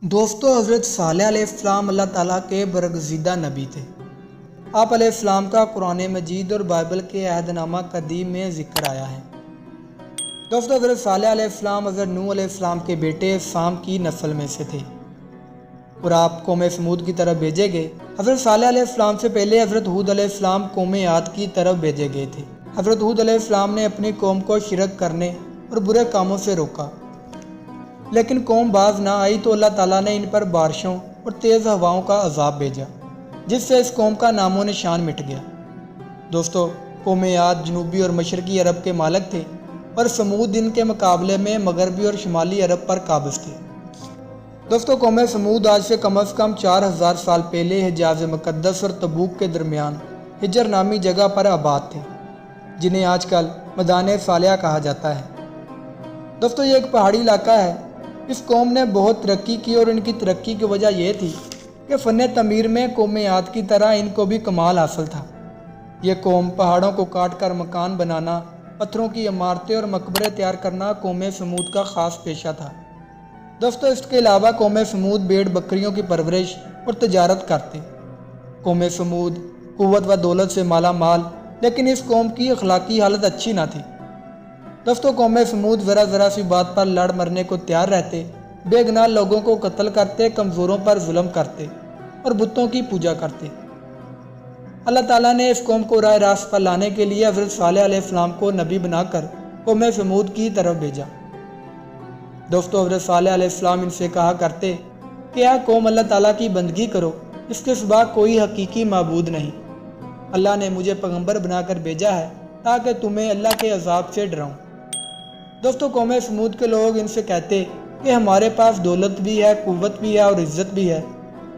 दोस्तों, हज़रत सालेह अलैहिस्सलाम अल्लाह ताला के बरगज़ीदा नबी थे। आप अलैहिस्सलाम का कुरान मजीद और बाइबल के अहदनामा कदीम में ज़िक्र आया है। दोस्तों, हज़रत सालेह अलैहिस्सलाम हज़रत नूह अलैहिस्सलाम के बेटे साम की नस्ल में से थे और आप कौम समूद की तरफ भेजे गए। हज़रत सालेह अलैहिस्सलाम से पहले हज़रत हूद अलैहिस्सलाम कौम आद की तरफ भेजे गए थे। हज़रत हूद अलैहिस्सलाम ने अपनी कौम को शिरक करने और बुरे कामों से रोका, लेकिन कौम बाज ना आई तो अल्लाह ताला ने इन पर बारिशों और तेज़ हवाओं का अजाब भेजा, जिससे इस कौम का नामो निशान मिट गया। दोस्तों, कौम आद जनूबी और मशरकी अरब के मालिक थे और समूद इनके मुकाबले में मगरबी और शुमाली अरब पर काबिज थे। दोस्तों, कौम समूद आज से कम 4000 साल पहले हिजाज मुक़द्दस और तबूक के दरमियान हिजर नामी जगह पर आबाद थे, जिन्हें आजकल मैदान सालेह कहा जाता है। दोस्तों, ये एक पहाड़ी इलाका है। इस कौम ने बहुत तरक्की की और इनकी तरक्की की वजह यह थी कि फ़न तमीर में कौम आद की तरह इनको भी कमाल हासिल था। ये कौम पहाड़ों को काट कर मकान बनाना, पत्थरों की इमारतें और मकबरे तैयार करना कौम समूद का ख़ास पेशा था। दोस्तों, इसके अलावा कौम समूद भेड़ बकरियों की परवरिश और तजारत करते। कौम समूद क़ुव्वत व दौलत से माला माल, लेकिन इस कौम की अखलाकी हालत अच्छी ना थी। दोस्तों, कौम समूद ज़रा सी बात पर लड़ मरने को तैयार रहते, बेगुनाह लोगों को कत्ल करते, कमज़ोरों पर जुल्म करते और बुतों की पूजा करते। अल्लाह ताला ने इस कौम को राह रास्त पर लाने के लिए हज़रत सालेह अलैहिस्सलाम को नबी बनाकर कौम समूद की तरफ भेजा। दोस्तों, हज़रत सालेह अलैहिस्सलाम इनसे कहा करते कि यह कौम अल्लाह ताला की बंदगी करो, इसके सिवा कोई हकीकी माबूद नहीं। अल्लाह ने मुझे पैगंबर बनाकर भेजा है ताकि तुम्हें अल्लाह के अजाब से डराऊं। दोस्तों, कौम समूद के लोग इनसे कहते कि हमारे पास दौलत भी है, क़ुव्वत भी है और इज़्ज़त भी है।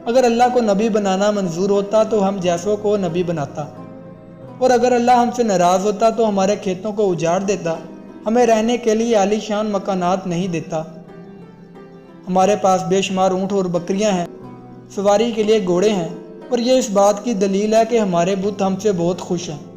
अगर अल्लाह को नबी बनाना मंजूर होता तो हम जैसों को नबी बनाता, और अगर अल्लाह हमसे नाराज़ होता तो हमारे खेतों को उजाड़ देता, हमें रहने के लिए आलीशान मकानात नहीं देता। हमारे पास बेशुमार ऊँट और बकरियाँ हैं, सवारी के लिए घोड़े हैं, और ये इस बात की दलील है कि हमारे बुत हमसे बहुत खुश हैं।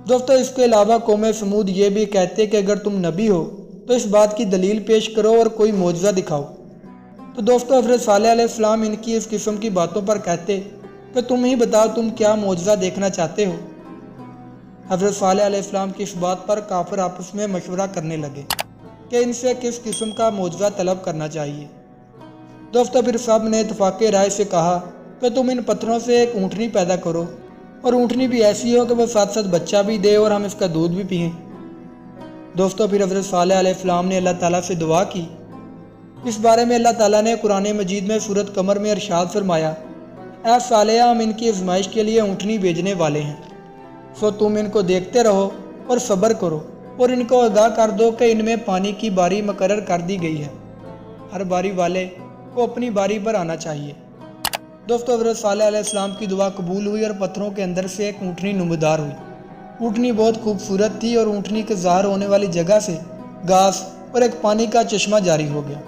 दोस्तों, इसके अलावा कौम समूद ये भी कहते कि अगर तुम नबी हो तो इस बात की दलील पेश करो और कोई मौजज़ा दिखाओ। तो दोस्तों, हज़रत सालेह अलैहिस्सलाम इनकी इस किस्म की बातों पर कहते कि तुम ही बताओ तुम क्या मौजज़ा देखना चाहते हो। हज़रत सालेह अलैहिस्सलाम की इस बात पर काफिर आपस में मशवरा करने लगे कि इनसे किस किस्म का मौजज़ा तलब करना चाहिए। दोस्तों, फिर सब ने इत्तफाक़ राय से कहा कि तुम इन पत्थरों से एक ऊँटनी पैदा करो, और ऊँटनी भी ऐसी हो कि वह साथ साथ बच्चा भी दे और हम इसका दूध भी पिएं। दोस्तों, फिर हज़रत सालेह अलैहिस्सलाम ने अल्लाह ताला से दुआ की। इस बारे में अल्लाह ताला ने कुरान मजीद में सूरत कमर में इरशाद फरमाया, ऐ सालेह, हम इनकी आजमाइश के लिए ऊँटनी भेजने वाले हैं, सो तुम इनको देखते रहो और सब्र करो, और इनको आगाह कर दो कि इनमें पानी की बारी मुकर्रर कर दी गई है। हर बारी वाले को अपनी बारी पर आना चाहिए। दोस्तों, हज़रत सालेह अलैहिस्सलाम की दुआ कबूल हुई और पत्थरों के अंदर से एक ऊँटनी नुमदार हुई। ऊँटनी बहुत खूबसूरत थी और ऊँटनी के ज़ाहिर होने वाली जगह से घास और एक पानी का चश्मा जारी हो गया।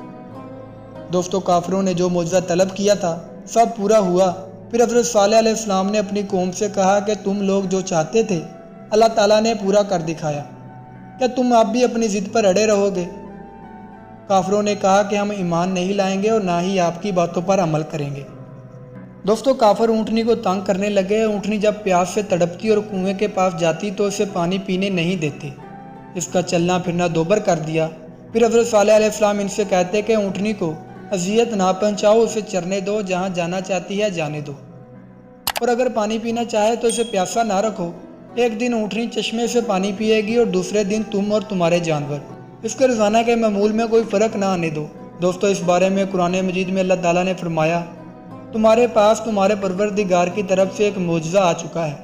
दोस्तों, काफिरों ने जो मौजज़ा तलब किया था सब पूरा हुआ। फिर हज़रत सालेह अलैहिस्सलाम ने अपनी कौम से कहा कि तुम लोग जो चाहते थे अल्लाह ताला ने पूरा कर दिखाया, क्या तुम आप भी अपनी ज़िद पर अड़े रहोगे? काफिरों ने कहा कि हम ईमान नहीं लाएंगे और ना ही आपकी बातों पर अमल करेंगे। दोस्तों, काफिर ऊँटनी को तंग करने लगे। ऊँटनी जब प्यास से तड़पती और कुएं के पास जाती तो इसे पानी पीने नहीं देते। इसका चलना फिरना दोबर कर दिया। फिर हज़रत सालेह अलैहिस्सलाम इनसे कहते कि ऊँटनी को अजियत ना पहुँचाओ, उसे चरने दो, जहाँ जाना चाहती है जाने दो, और अगर पानी पीना चाहे तो इसे प्यासा ना रखो। एक दिन ऊँटनी चश्मे से पानी पिएगी और दूसरे दिन तुम और तुम्हारे जानवर। इसके रोज़ाना के मामूल में कोई फ़र्क ना आने दो। दोस्तों, इस बारे में कुरान मजीद में अल्लाह ताला ने फरमाया, तुम्हारे पास तुम्हारे परवरदिगार की तरफ से एक मौजज़ा आ चुका है,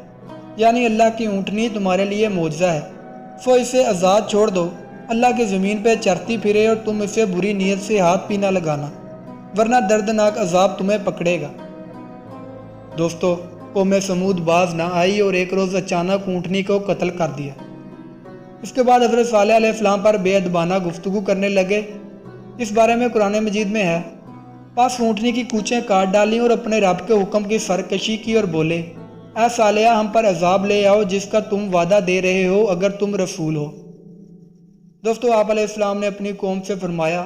यानी अल्लाह की ऊँटनी तुम्हारे लिए मौजज़ा है, सो इसे आज़ाद छोड़ दो। अल्लाह की ज़मीन पर चरती फिरे और तुम इसे बुरी नीयत से हाथ भी ना लगाना, वरना दर्दनाक अजाब तुम्हें पकड़ेगा। दोस्तों, कौम समूद बाज ना आई और एक रोज़ अचानक ऊँटनी को कत्ल कर दिया। इसके बाद हज़रत सालेह अलैहिस्सलाम पर बेअदबाना गुफ्तगू करने लगे। इस बारे में कुरान मजीद में है, पास ऊँटनी की कूचें काट डाली और अपने रब के हुक्म की सरकशी की और बोले, ऐ सालेह, हम पर अजाब ले आओ जिसका तुम वादा दे रहे हो अगर तुम रसूल हो। दोस्तों, आप अलैहिस्सलाम ने अपनी कौम से फरमाया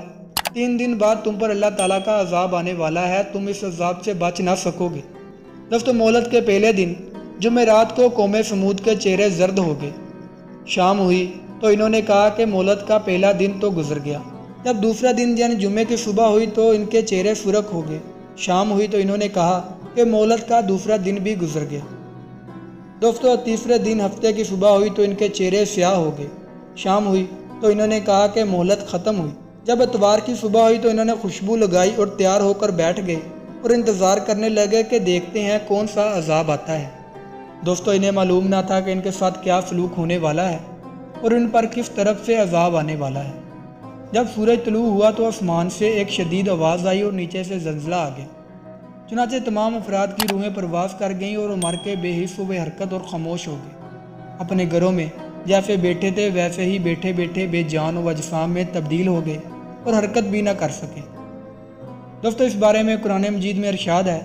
3 दिन बाद तुम पर अल्लाह ताला का अजाब आने वाला है, तुम इस अजाब से बच ना सकोगे। दोस्तों मोहलत के पहले दिन जुमेरात को कौम समूद के चेहरे जर्द हो गए। शाम हुई तो इन्होंने कहा कि मोहलत का पहला दिन तो गुजर गया। जब दूसरा दिन यानी जुमे की सुबह हुई तो इनके चेहरे सुर्ख हो गए। शाम हुई तो इन्होंने कहा कि मोहलत का दूसरा दिन भी गुजर गया। दोस्तों तीसरे दिन हफ्ते की सुबह हुई तो इनके चेहरे स्याह हो गए। शाम हुई तो इन्होंने कहा कि मोहलत ख़त्म हुई। जब इतवार की सुबह हुई तो इन्होंने खुशबू लगाई और तैयार होकर बैठ गए और इंतज़ार करने लगे कि देखते हैं कौन सा अजाब आता है। दोस्तों इन्हें मालूम ना था कि इनके साथ क्या सलूक होने वाला है और इन पर किस तरफ से अजाब आने वाला है। जब सूरज तलू हुआ तो आसमान से एक शदीद आवाज़ आई और नीचे से जल्जला आ गया। चुनाचे तमाम अफराद की रूहें परवास कर गईं और उमर के बेहिस व हरकत और खामोश हो गए। अपने घरों में जैसे बैठे थे वैसे ही बैठे बैठे बेजान व अजसाम में तब्दील हो गए और हरकत भी ना कर सके। दोस्तों इस बारे में कुरान मजीद में इरशाद है,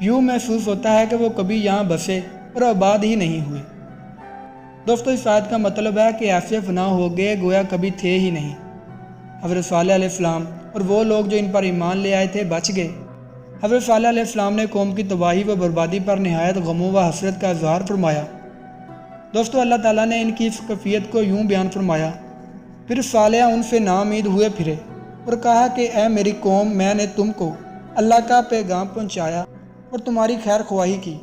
यूँ महसूस होता है कि वो कभी यहाँ बसे और आबाद ही नहीं हुए। दोस्तों इस आयत का मतलब है कि ऐसे फना हो गए गोया कभी थे ही नहीं। हज़रत सालेह अलैहिस्सलाम और वो लोग जो इन पर ईमान ले आए थे बच गए। हज़रत सालेह अलैहिस्सलाम ने कौम की तबाही व बर्बादी पर नहायत गमों व हसरत का इज़हार फरमाया। दोस्तों अल्लाह ताला ने इनकी इस कैफियत को यूँ बयान फरमाया, फिर सालेह उनसे नाउम्मीद हुए फिरे और कहा कि ए मेरी कौम, मैंने तुमको अल्लाह का पैगाम पहुँचाया और तुम्हारी खैर ख्वाही की,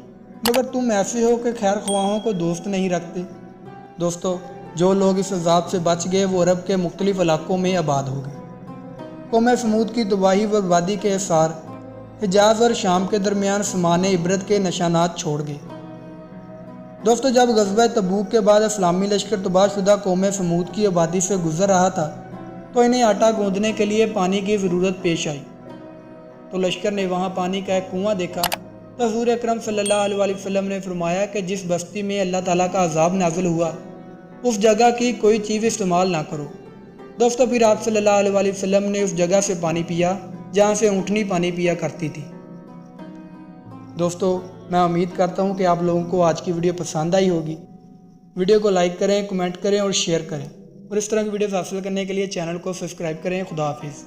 मगर तुम ऐसे हो कि खैर ख्वाहों को दोस्त नहीं रखते। दोस्तों जो लोग इस अजाब से बच गए वो अरब के मुख्तलिफ इलाकों में आबाद हो गए। कौम समूद की तबाही व बर्बादी के आसार हिजाज और शाम के दरमियान समान इबरत के निशानात छोड़ गए। दोस्तों जब ग़ज़वा तबूक के बाद इस्लामी लश्कर तबाहशुदा कौम समूद की आबादी से गुजर रहा था तो इन्हें आटा गूंदने के लिए पानी की ज़रूरत पेश आई। तो लश्कर ने वहाँ पानी का एक कुआं देखा तो हुज़ूर अकरम सल्लल्लाहु अलैहि वसल्लम ने फरमाया कि जिस बस्ती में अल्लाह ताला का अजाब नाज़िल हुआ उस जगह की कोई चीज़ इस्तेमाल ना करो। दोस्तों फिर आप सल्लल्लाहु अलैहि वसल्लम ने उस जगह से पानी पिया जहाँ से ऊँटनी पानी पिया करती थी। दोस्तों मैं उम्मीद करता हूँ कि आप लोगों को आज की वीडियो पसंद आई होगी। वीडियो को लाइक करें, कमेंट करें और शेयर करें और इस तरह की वीडियोस हासिल करने के लिए चैनल को सब्सक्राइब करें। खुदा हाफिज़।